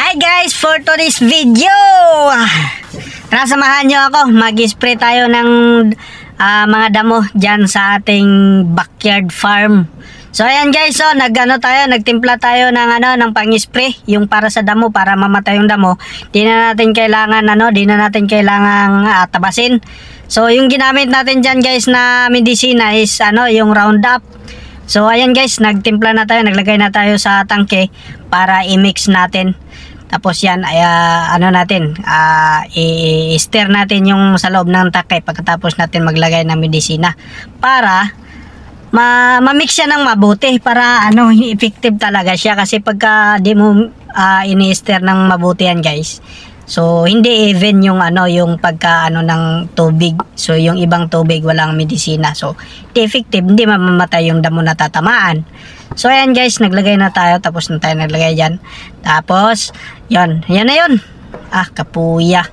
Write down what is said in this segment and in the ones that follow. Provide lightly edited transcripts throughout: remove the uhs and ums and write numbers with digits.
Hi guys, for today's video, tara samahan nyo ako. Mag-spray tayo ng mga damo dyan sa ating backyard farm. So ayan guys, nagtimpla tayo ng pang-spray, yung para sa damo, para mamatay yung damo. Di na natin kailangan tabasin. So yung ginamit natin dyan guys na medisina is yung Roundup. So ayan guys, nagtimpla na tayo, naglagay na tayo sa tangke para i-mix natin. Tapos yan ay i-stir natin yung sa loob ng tangke pagkatapos natin maglagay ng medisina para ma-mix siya ng mabuti, para effective talaga siya. Kasi pagka di mo ini-stir ng mabuti yan guys, so hindi even yung yung pagka ng tubig. So yung ibang tubig walang medisina, so di effective, hindi mamamatay yung damo na tatamaan. So ayan guys, naglagay na tayo, tapos na tayo naglagay dyan. Tapos yan na yun. Kapuya.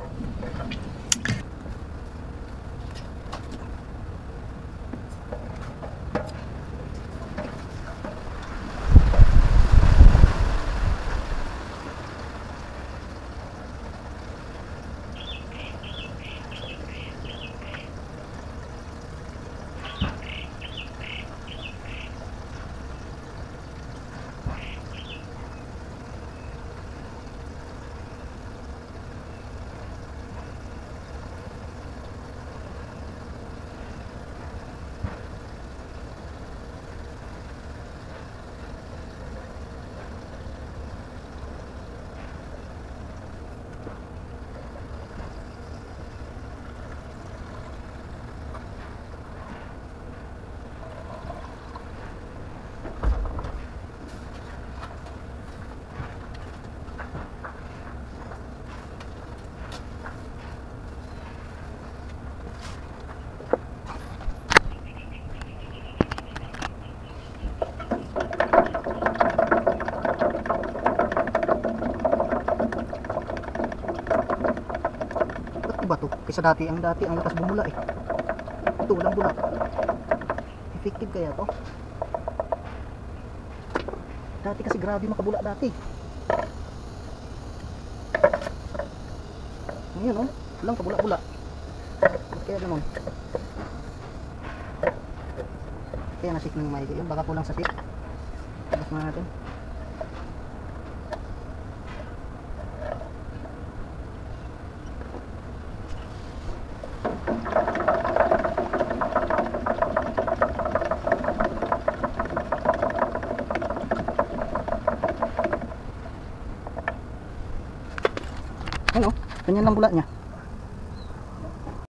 Ba to? Kaysa dati ang lakas bumula eh. Ito walang bula. Effective kaya to? Dati kasi grabe makabula dati. Ngayon walang kabula-bula. Kaya naman. Kaya nasik ng mic yun, baka kulang sa sik. Tapos na natin. Ganyan lang bula niya.